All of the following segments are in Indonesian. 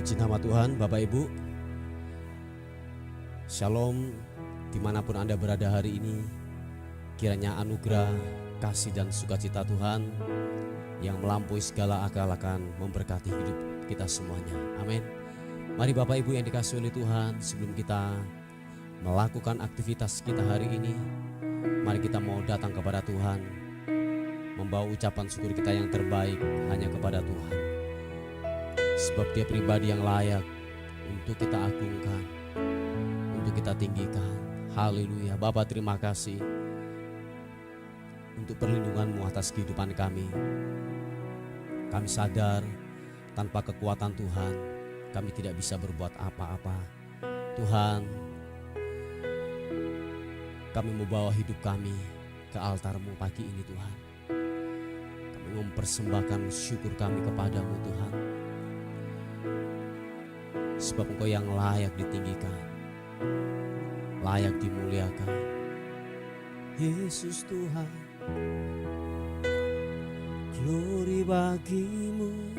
Puji nama Tuhan, Bapak Ibu. Shalom, dimanapun Anda berada hari ini. Kiranya anugerah, kasih dan sukacita Tuhan yang melampaui segala akal akan memberkati hidup kita semuanya. Amin. Mari Bapak Ibu yang dikasihi oleh Tuhan, sebelum kita melakukan aktivitas kita hari ini, mari kita mau datang kepada Tuhan, membawa ucapan syukur kita yang terbaik hanya kepada Tuhan. Sebab Dia pribadi yang layak untuk kita agungkan, untuk kita tinggikan. Haleluya. Bapa, terima kasih untuk perlindungan-Mu atas kehidupan kami. Kami sadar tanpa kekuatan Tuhan kami tidak bisa berbuat apa-apa. Tuhan, kami membawa hidup kami ke altar-Mu pagi ini Tuhan. Kami mempersembahkan syukur kami kepada-Mu Tuhan. Sebab Engkau yang layak ditinggikan, layak dimuliakan. Yesus Tuhan, glory bagi-Mu,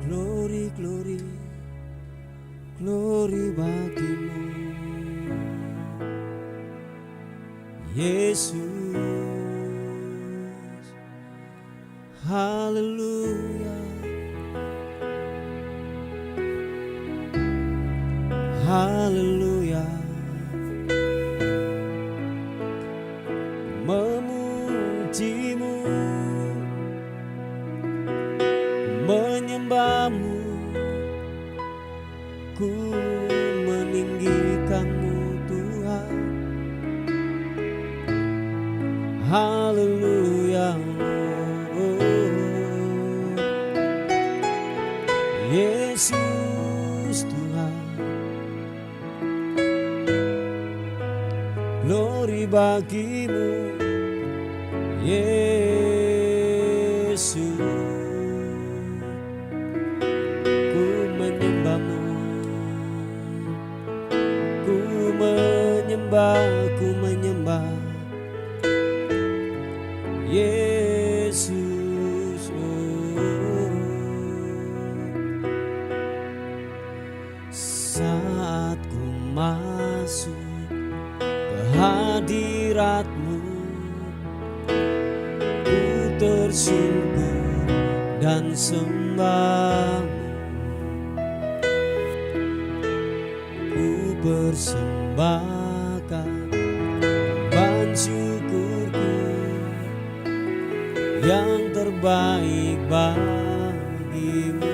glory, glory, glory bagi-Mu. Yesus, haleluya. Haleluya. Memuji-Mu, menyembah-Mu, ku meninggikan-Mu Tuhan. Haleluya. Yesus Tuhan, glory bagi-Mu, Yesus. Ku menyembah-Mu, ku menyembah, ku menyembah Yesus. Saat ku masuk hadirat-Mu, ku tersungkur dan sembah-Mu. Ku persembahkan ban syukurku yang terbaik bagi-Mu.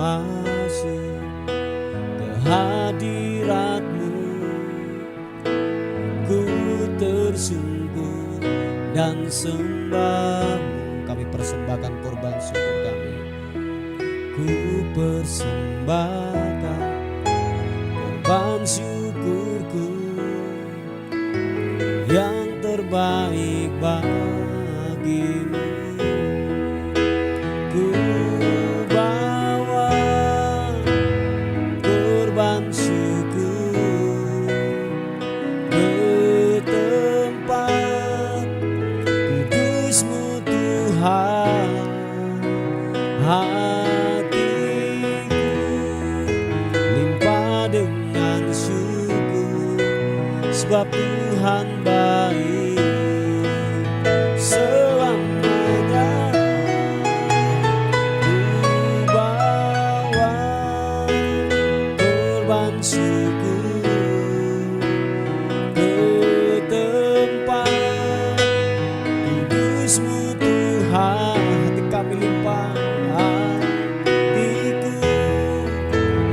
Masuk ke hadirat-Mu, ku tersungkur dan sembah-Mu. Kami persembahkan korban syukur kami. Ku persembahkan korban syukurku yang terbaik bagi-Mu. Hatiku limpah dengan syukur, sebab Tuhan baik selamanya. Ku bawa korban syukur ke tempat kudus-Mu Tuhan. Hati kami limpah, hatiku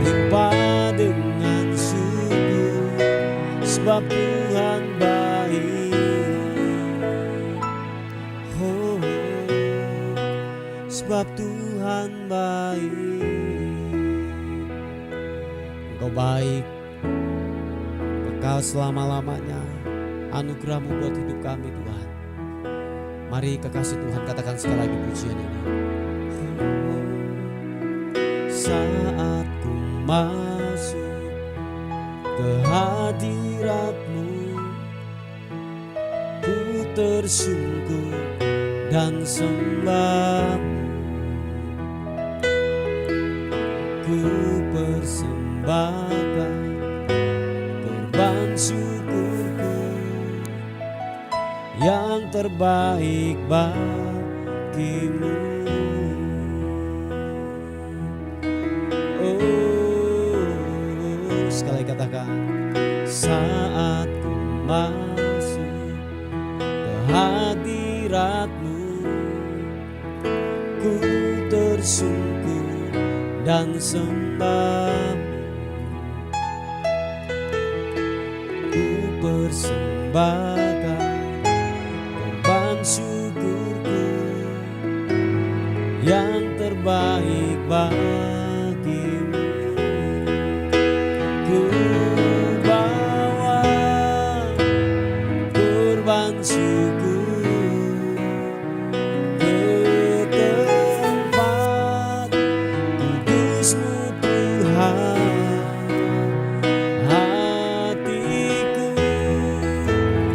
limpah dengan syukur, sebab Tuhan baik. Oh, sebab Tuhan baik. Engkau baik, kekal selama-lamanya. Anugerah-Mu buat hidup kami Tuhan. Mari kekasih Tuhan katakan sekali lagi pujian ini. Saat ku masuk kehadirat-Mu. Ku tersungkur dan sembah-Mu. Ku persembahkan korban syukurku yang terbaik bagimu. Oh, sekali katakan, saat ku masuk ke hadirat-Mu, ku tersungkur dan sembah-Mu. Ku persembahkan korban syukurku yang terbaik bagimu. Ku bawa korban syukur ke tempat kudus-Mu Tuhan. Hatiku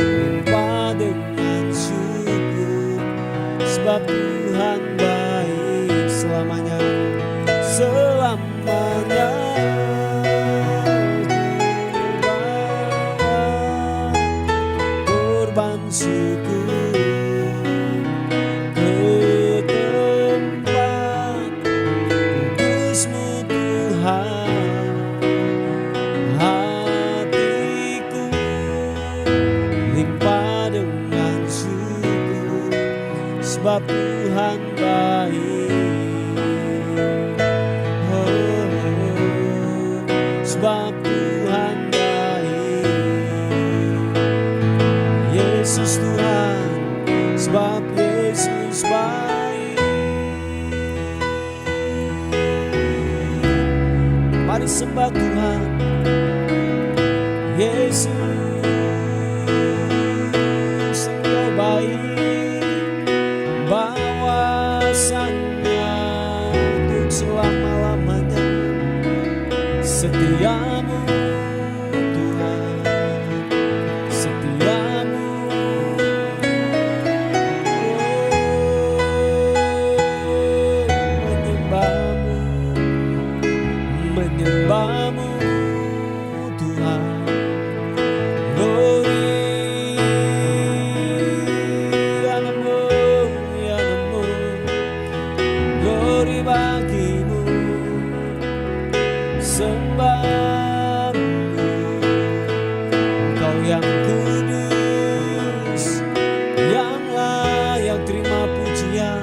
limpah dengan syukur, sebab Tuhan baik selamanya, selamanya. Korban syukur ke tempat kudus-Mu Tuhan. Hatiku limpah dengan syukur, sebab Tuhan baik. Oh, sebab Tuhan baik. Yesus Tuhan, sebab Yesus baik. Mari sembah Tuhan. Yesus, Engkau baik, bahwasannya untuk selama-lamanya. Setiamu Tuhan, setiamu. Menyembah-Mu, menyembah-Mu Tuhan. Glory, Anamu, Anamu. Glory bagimu, sembah-Mu. Engkau yang kudus, yang layak terima pujian,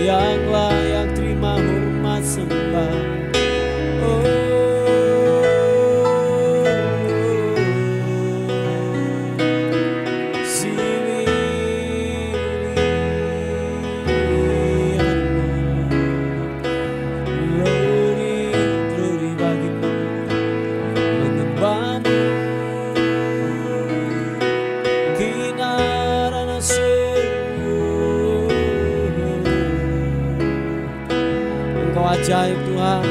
yang layak terima hormat sembah. Engkau ajaib Tuhan,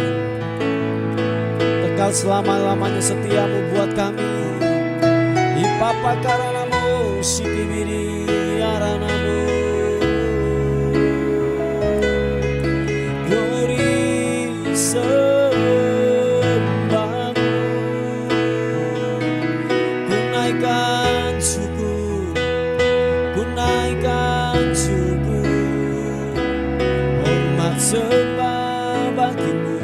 kekal selama-lamanya setiamu buat kami. Ipapa karanamu, sikibiri aranamu. Glory sembah-Mu, ku naikkan syukur, ku naikkan syukur, hormat sembah bagimu.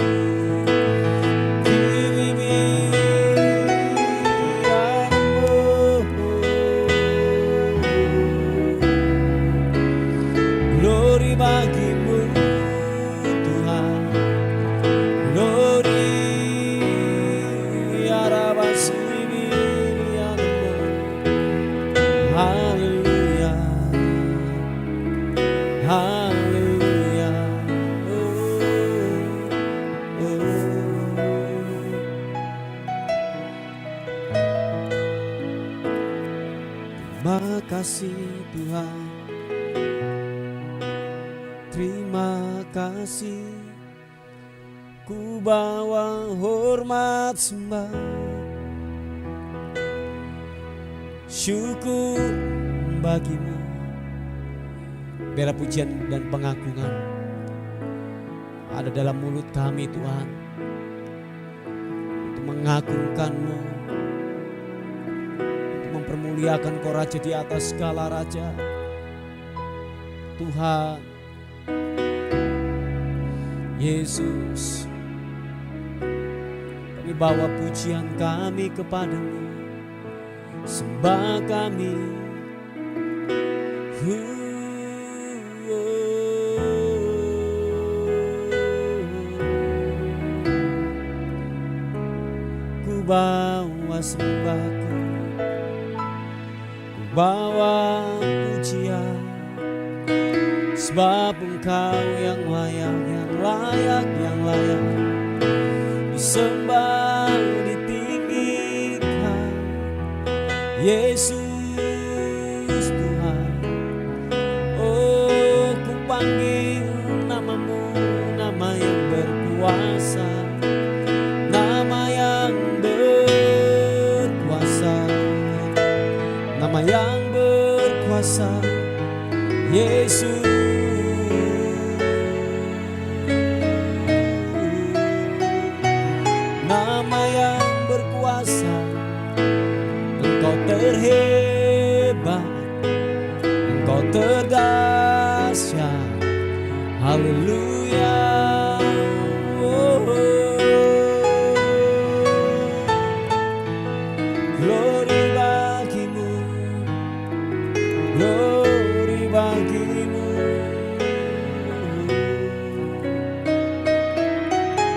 Glory bagimu Tuhan, glory arabasimi anamu. Haleluya, haleluya. Terima kasih Tuhan, terima kasih. Ku bawa hormat sembah Syukur bagimu. Biar pujian dan pengagungan ada dalam mulut kami Tuhan, untuk mengagungkan-Mu, untuk mempermuliakan Kau Raja di atas segala raja. Tuhan Yesus, kami bawa pujian kami kepadamu, sembah kami. Ku bawa sembahku, ku bawa pujian, sebab Engkau yang layak, yang layak, yang layak disembah, ditinggikan. Yesus Tuhan, oh ku panggil namamu, nama yang berkuasa, nama yang berkuasa, nama yang berkuasa. Yesus, nama yang berkuasa. Engkau terhebat, Engkau terdahsyat. Haleluya. Glory bagimu, glory bagimu.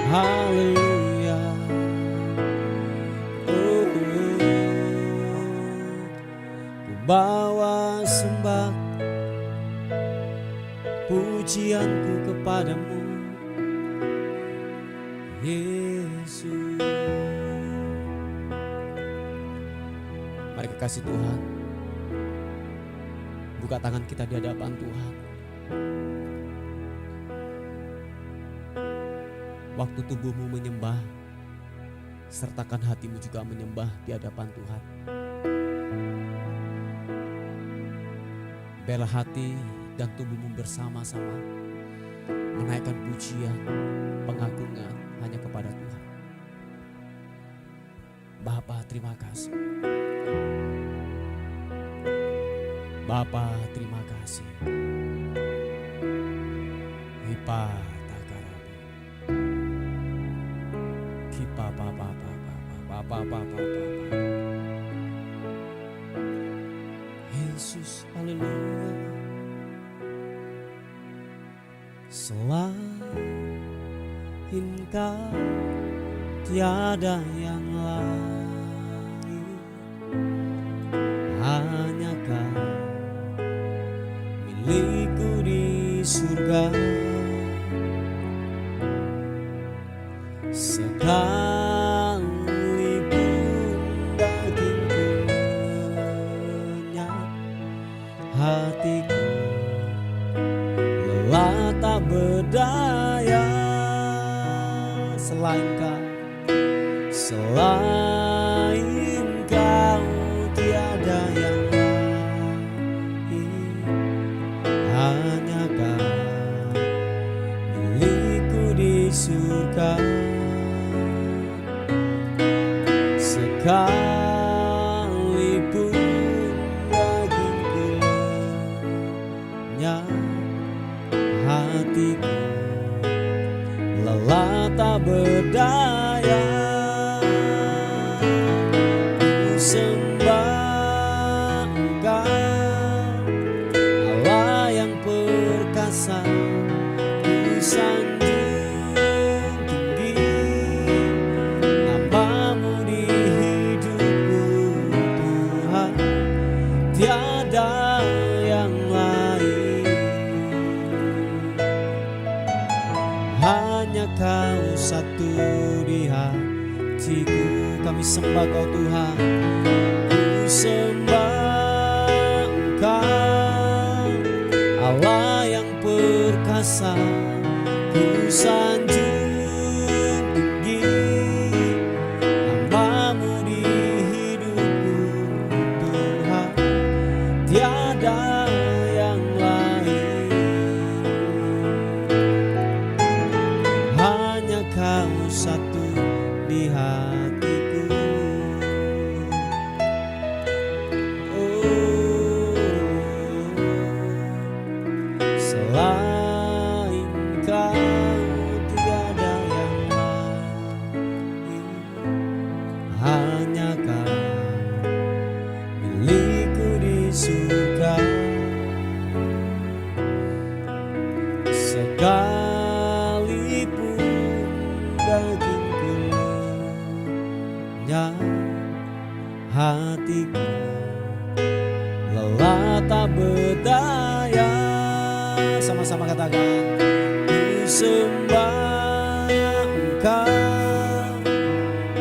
Haleluya. Ku bawa sembah pujianku kepadamu, Yesus. Mari kekasih Tuhan, buka tangan kita di hadapan Tuhan. Waktu tubuhmu menyembah, sertakan hatimu juga menyembah di hadapan Tuhan. Biarlah hati dan tubuhmu bersama-sama menaikkan pujian, pengagungan hanya kepada Tuhan. Bapa, terima kasih. Bapa, terima kasih. Hipa takarabu, kipa papa papa papa. Yesus, haleluya. Selain Kau tiada yang lain, hanya Kau milikku di surga. Sekalipun dagingku lenyap, hatiku lelah tak berdaya. Selain Kau, selain Kau tiada yang lain, hanya Kau milikku di surga. Sekalipun dagingku lenyap, hatiku lelah tak berdaya. Ku sembah Engkau, Allah yang perkasa. Ku sanjung tinggi namamu di hidupku Tuhan. Tiada yang lain, hanya Kau satu di hatiku. Kami sembah Kau Tuhan. Ku sembah Engkau, Allah yang perkasa. Ku sanjung tinggi namamu di hidupku Tuhan. hanya Kau milikku di surga. Sekalipun dagingku lenyap, hatiku lelah tak berdaya. Sama-sama katakan, ku sembah Engkau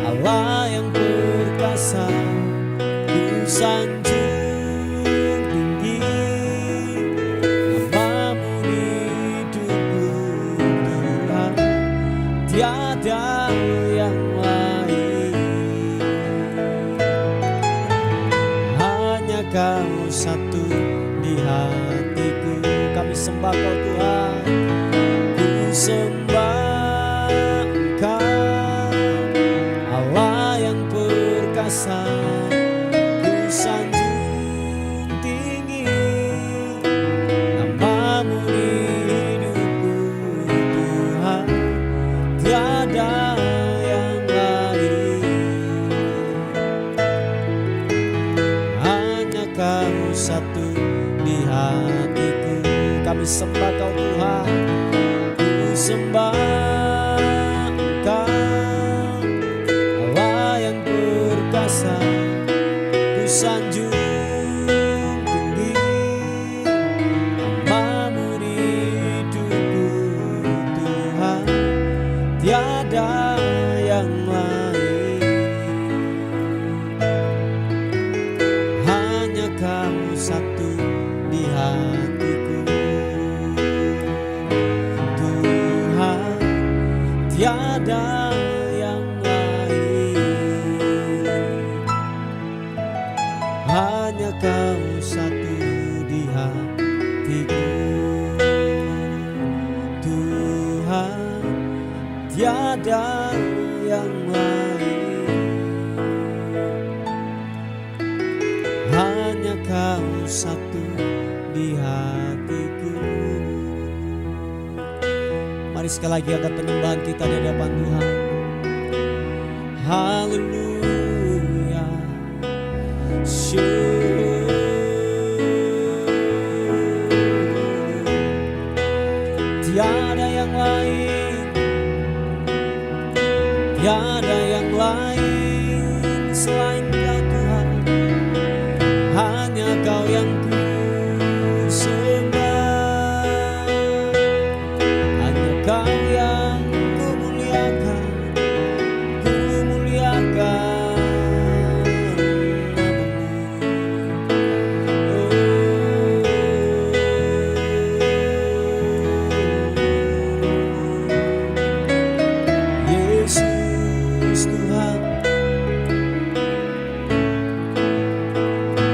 Allah yang perkasa, ku sanjung tinggi namamu di hidupku Tuhan, tiada yang lain. Hanya Kau satu di hatiku, kami sembah Kau Tuhan. Ku sembah Engkau Allah yang perkasa, ku sanjung tinggi namamu di hidupku Tuhan, tiada yang lain. Hanya Kau satu di hatiku, kami sembah Kau Tuhan. Ku sembah Engkau Allah yang perkasa, ku sanjung tinggi namamu di hidupku Tuhan, tiada yang lain. Hanya Kau satu di hatiku Tuhan, tiada yang lain. Hanya Kau satu di hatiku Tuhan, tiada yang lain. Hanya Kau satu di hatiku. Mari sekali lagi angkat penyembahan kita di hadapan Tuhan. Haleluya. Tiada yang lain, tiada yang lain selain Kau Tuhan. Hanya Kau yang ku sembah, hanya Kau yang ku muliakan, ku muliakan Yesus Tuhan.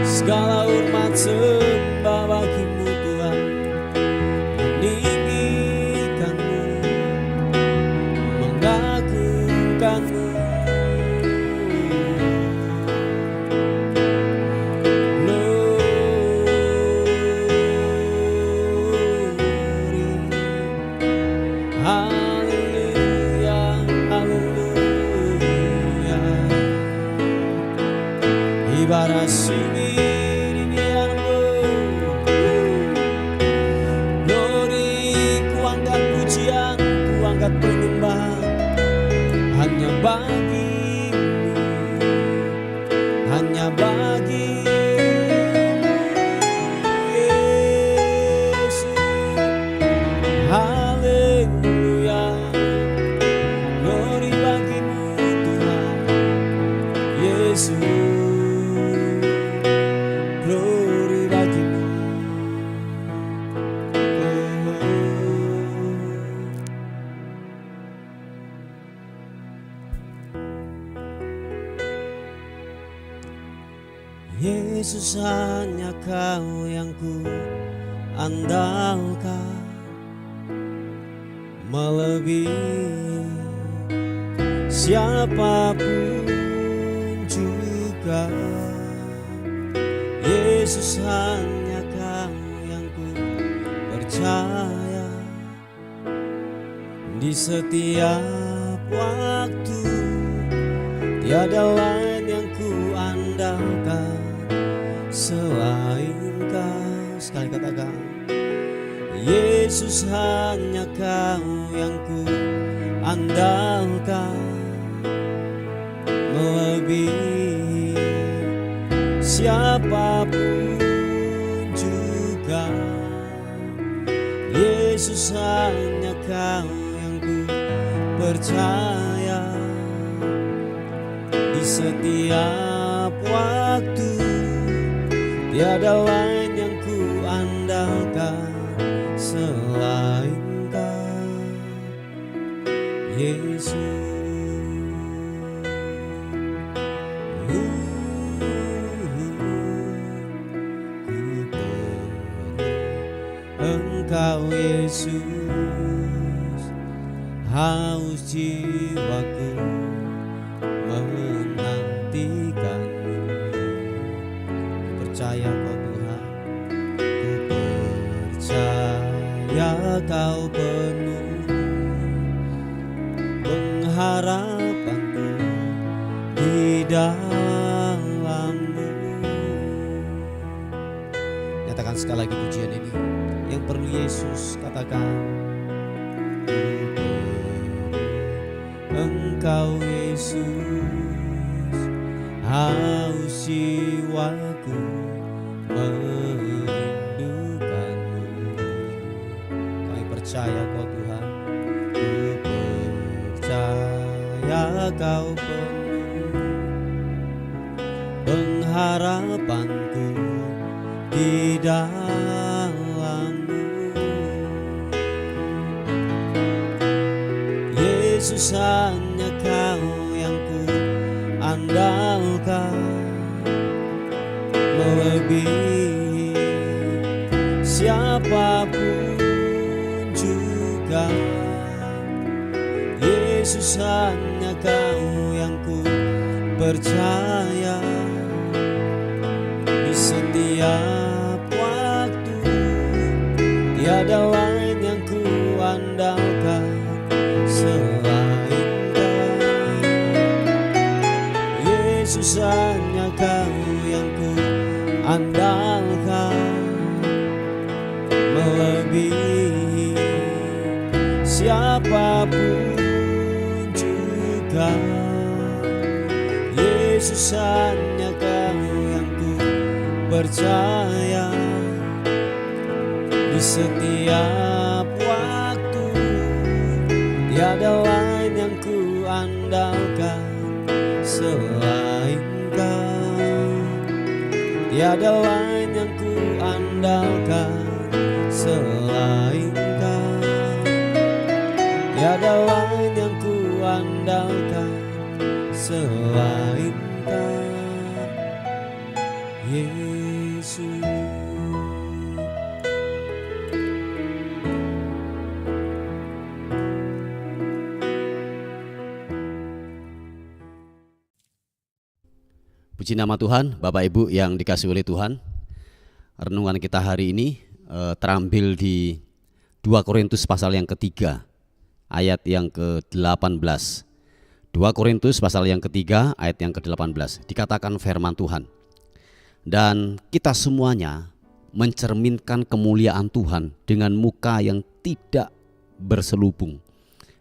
Segala hormat sembah bagimu Tuhan, meninggikanmu, mengagungkanmu. Glory, haleluya, haleluya. Ibarat sunyi penyembahan hanya bagimu, hanya bagimu Yesus. Haleluya, glory bagimu Tuhan Yesus, glory bagimu. Yesus, hanya Kau yang ku andalkan, melebihi siapapun juga. Yesus, hanya Kau yang ku percaya, di setiap waktu tiada lain yang ku andalkan selain Kau. Sekali katakan, Yesus hanya Kau yang ku andalkan, melebihi siapapun juga. Yesus hanya Kau yang ku percaya, di setiap waktu tiada lain yang ku andalkan selain Kau, Yesus. Engkau Yesus, haus jiwaku menantikan-Mu. Percaya Kau Tuhan, ku percaya Kau penuh pengharapanku di dalam-Mu. Nyatakan sekali lagi pujian ini. Yang perlu Yesus katakan, Engkau Yesus, haus jiwaku merindukan-Mu. Kami percaya Kau Tuhan, ku percaya Kau penuh pengharapanku di dalam-Mu. Yesus hanya Kau yang ku andalkan, melebihi siapapun juga. Yesus hanya Kau yang ku percaya, di setiap waktu tiada lain yang ku andalkan selain Kau. Yesus hanya Kau yang ku andalkan, melebihi siapapun juga. Yesus hanya Kau yang ku percaya, di setiap waktu tiada lain yang ku andalkan selain Kau. Tiada lain yang ku andalkan selain Kau. Tiada lain yang ku andalkan selain Kau, Yesus. Puji nama Tuhan, Bapak Ibu yang dikasihi oleh Tuhan. Renungan kita hari ini terambil di 2 Korintus pasal yang ketiga, ayat yang ke-18. 2 Korintus pasal yang ketiga, ayat yang ke-18. Dikatakan firman Tuhan, dan kita semuanya mencerminkan kemuliaan Tuhan dengan muka yang tidak berselubung.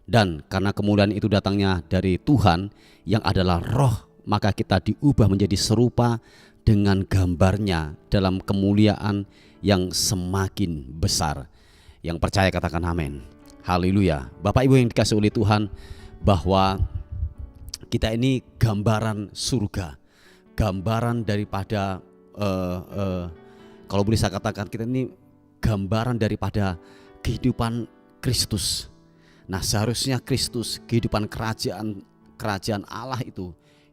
Dan karena kemuliaan itu datangnya dari Tuhan yang adalah Roh, maka kita diubah menjadi serupa dengan gambarnya dalam kemuliaan yang semakin besar. Yang percaya katakan amin. Haleluya. Bapak Ibu yang dikasihi oleh Tuhan, bahwa kita ini gambaran surga, gambaran daripada kalau boleh saya katakan, kita ini gambaran daripada kehidupan Kristus. Nah, seharusnya Kristus, kehidupan kerajaan Allah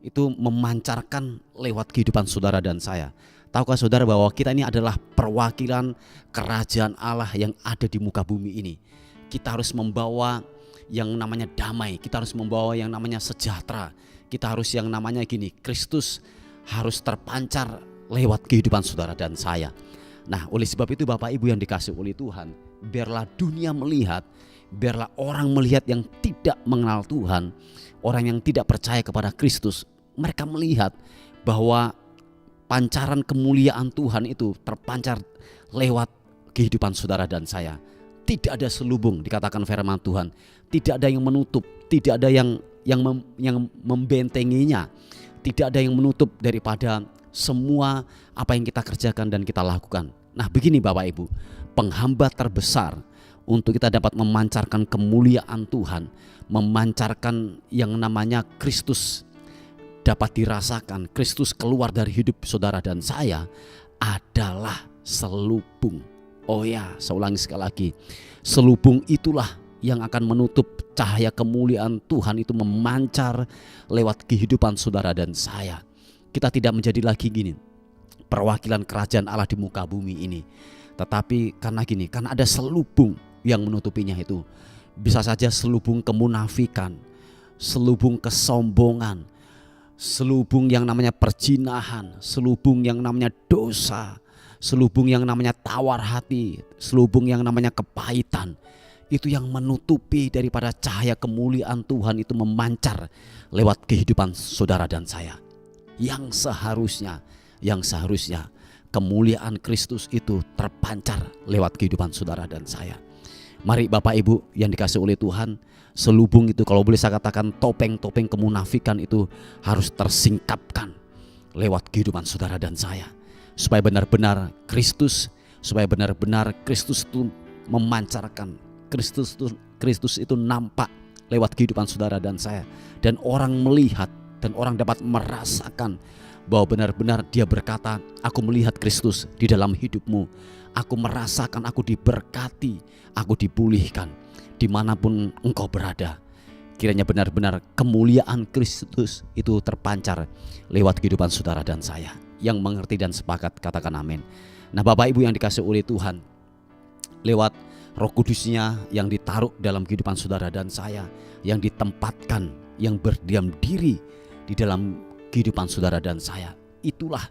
itu memancarkan lewat kehidupan saudara dan saya. Tahukah saudara bahwa kita ini adalah perwakilan kerajaan Allah yang ada di muka bumi ini. Kita harus membawa yang namanya damai, kita harus membawa yang namanya sejahtera. Kita harus yang namanya gini, Kristus harus terpancar lewat kehidupan saudara dan saya. Nah, oleh sebab itu Bapak Ibu yang dikasihi oleh Tuhan, biarlah dunia melihat, biarlah orang melihat yang tidak mengenal Tuhan, orang yang tidak percaya kepada Kristus, mereka melihat bahwa pancaran kemuliaan Tuhan itu terpancar lewat kehidupan saudara dan saya. Tidak ada selubung, dikatakan firman Tuhan. Tidak ada yang menutup, tidak ada yang membentenginya. Tidak ada yang menutup daripada semua apa yang kita kerjakan dan kita lakukan. Nah, begini Bapak Ibu, penghambat terbesar untuk kita dapat memancarkan kemuliaan Tuhan, memancarkan yang namanya Kristus dapat dirasakan, Kristus keluar dari hidup saudara dan saya adalah selubung. Oh ya, saya ulangi sekali lagi. Selubung itulah yang akan menutup cahaya kemuliaan Tuhan itu memancar lewat kehidupan saudara dan saya. Kita tidak menjadi lagi gini, perwakilan kerajaan Allah di muka bumi ini. Tetapi karena ada selubung yang menutupinya itu. Bisa saja selubung kemunafikan, selubung kesombongan, selubung yang namanya perjinahan, selubung yang namanya dosa, selubung yang namanya tawar hati, selubung yang namanya kepahitan. Itu yang menutupi daripada cahaya kemuliaan Tuhan itu memancar lewat kehidupan saudara dan saya. Yang seharusnya kemuliaan Kristus itu terpancar lewat kehidupan saudara dan saya. Mari Bapak Ibu yang dikasih oleh Tuhan, selubung itu, kalau boleh saya katakan topeng-topeng kemunafikan itu harus tersingkapkan lewat kehidupan saudara dan saya. Supaya benar-benar Kristus itu memancarkan, Kristus itu nampak lewat kehidupan saudara dan saya. Dan orang melihat dan orang dapat merasakan bahwa benar-benar dia berkata, aku melihat Kristus di dalam hidupmu. Aku merasakan aku diberkati, aku dipulihkan dimanapun engkau berada. Kiranya benar-benar kemuliaan Kristus itu terpancar lewat kehidupan saudara dan saya. Yang mengerti dan sepakat katakan amin. Nah Bapak Ibu yang dikasih oleh Tuhan, lewat Roh Kudusnya yang ditaruh dalam kehidupan saudara dan saya, yang ditempatkan, yang berdiam diri di dalam kehidupan saudara dan saya, itulah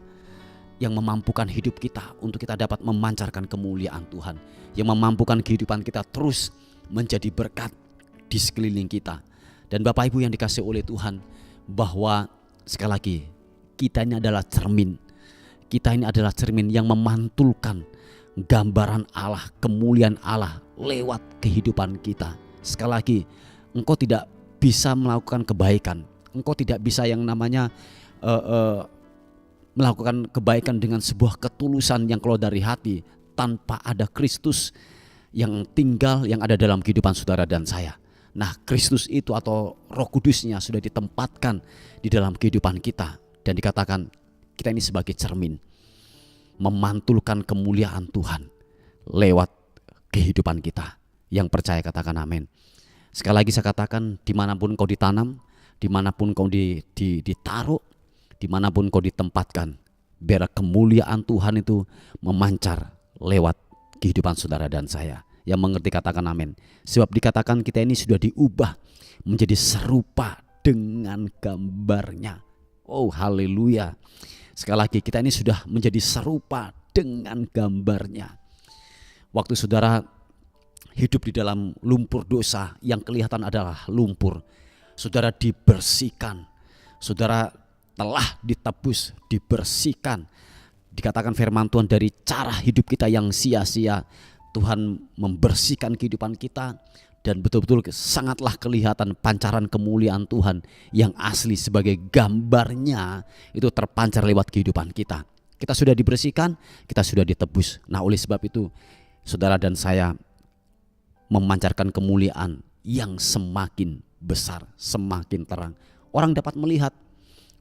yang memampukan hidup kita untuk kita dapat memancarkan kemuliaan Tuhan, yang memampukan kehidupan kita terus menjadi berkat di sekeliling kita. Dan Bapak Ibu yang dikasih oleh Tuhan, bahwa sekali lagi kita ini adalah cermin. Kita ini adalah cermin yang memantulkan gambaran Allah, kemuliaan Allah lewat kehidupan kita. Sekali lagi, engkau tidak bisa melakukan kebaikan, engkau tidak bisa yang namanya melakukan kebaikan dengan sebuah ketulusan yang keluar dari hati tanpa ada Kristus yang tinggal, yang ada dalam kehidupan saudara dan saya. Nah, Kristus itu atau Roh Kudusnya sudah ditempatkan di dalam kehidupan kita. Dan dikatakan kita ini sebagai cermin, memantulkan kemuliaan Tuhan lewat kehidupan kita. Yang percaya katakan amin. Sekali lagi saya katakan, dimanapun kau ditanam, dimanapun kau ditaruh, dimanapun kau ditempatkan, biar kemuliaan Tuhan itu memancar lewat kehidupan saudara dan saya. Yang mengerti katakan amin. Sebab dikatakan kita ini sudah diubah menjadi serupa dengan gambarnya. Oh haleluya. Sekali lagi, kita ini sudah menjadi serupa dengan gambarnya. Waktu saudara hidup di dalam lumpur dosa yang kelihatan adalah lumpur, saudara dibersihkan, saudara telah ditebus, dibersihkan. Dikatakan firman Tuhan, dari cara hidup kita yang sia-sia, Tuhan membersihkan kehidupan kita. Dan betul-betul sangatlah kelihatan pancaran kemuliaan Tuhan yang asli sebagai gambarnya itu terpancar lewat kehidupan kita. Kita sudah dibersihkan, kita sudah ditebus. Nah oleh sebab itu saudara dan saya memancarkan kemuliaan yang semakin besar, semakin terang. Orang dapat melihat,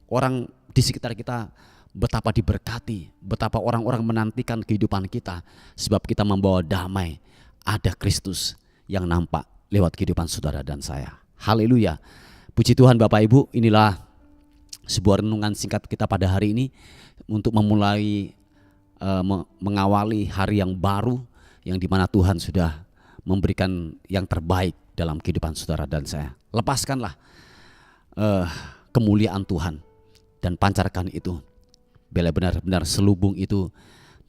orang di sekitar kita betapa diberkati, betapa orang-orang menantikan kehidupan kita. Sebab kita membawa damai, ada Kristus yang nampak lewat kehidupan saudara dan saya. Haleluya. Puji Tuhan Bapak Ibu, inilah sebuah renungan singkat kita pada hari ini untuk memulai mengawali hari yang baru, yang dimana Tuhan sudah memberikan yang terbaik dalam kehidupan saudara dan saya. Lepaskanlah kemuliaan Tuhan dan pancarkan itu, bila benar-benar selubung itu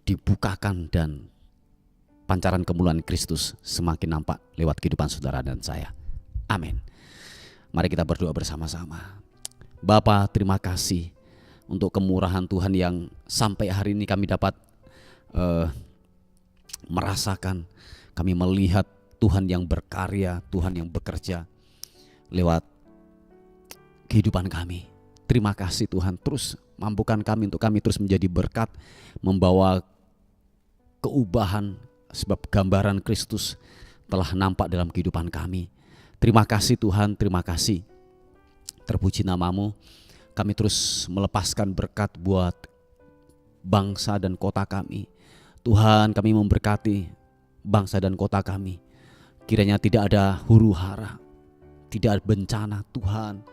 dibukakan dan pancaran kemuliaan Kristus semakin nampak lewat kehidupan saudara dan saya. Amin. Mari kita berdoa bersama-sama. Bapa, terima kasih untuk kemurahan Tuhan yang sampai hari ini kami dapat merasakan, kami melihat Tuhan yang berkarya, Tuhan yang bekerja lewat kehidupan kami. Terima kasih Tuhan, terus mampukan kami untuk kami terus menjadi berkat, membawa keubahan, sebab gambaran Kristus telah nampak dalam kehidupan kami. Terima kasih Tuhan, terima kasih. Terpuji namamu. Kami terus melepaskan berkat buat bangsa dan kota kami. Tuhan, kami memberkati bangsa dan kota kami. Kiranya tidak ada huru hara, tidak ada bencana. Tuhan,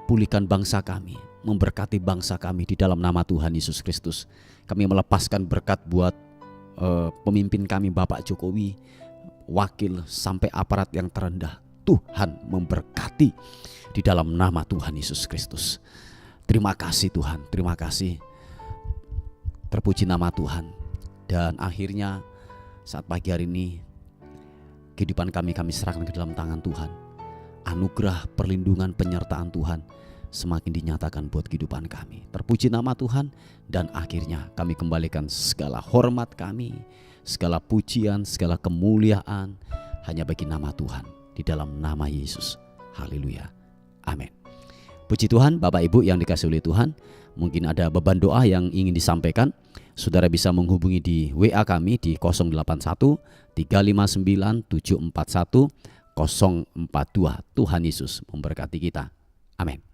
pulihkan bangsa kami, memberkati bangsa kami di dalam nama Tuhan Yesus Kristus. Kami melepaskan berkat buat pemimpin kami Bapak Jokowi, wakil sampai aparat yang terendah. Tuhan memberkati di dalam nama Tuhan Yesus Kristus. Terima kasih Tuhan, terima kasih. Terpuji nama Tuhan. Dan akhirnya saat pagi hari ini kehidupan kami serahkan ke dalam tangan Tuhan. Anugerah, perlindungan, penyertaan Tuhan semakin dinyatakan buat kehidupan kami. Terpuji nama Tuhan. Dan akhirnya kami kembalikan segala hormat kami, segala pujian, segala kemuliaan hanya bagi nama Tuhan, di dalam nama Yesus. Haleluya, amin. Puji Tuhan. Bapak Ibu yang dikasihi oleh Tuhan, mungkin ada beban doa yang ingin disampaikan. Saudara bisa menghubungi di WA kami di 081 359 741 042. Tuhan Yesus memberkati kita. Amin.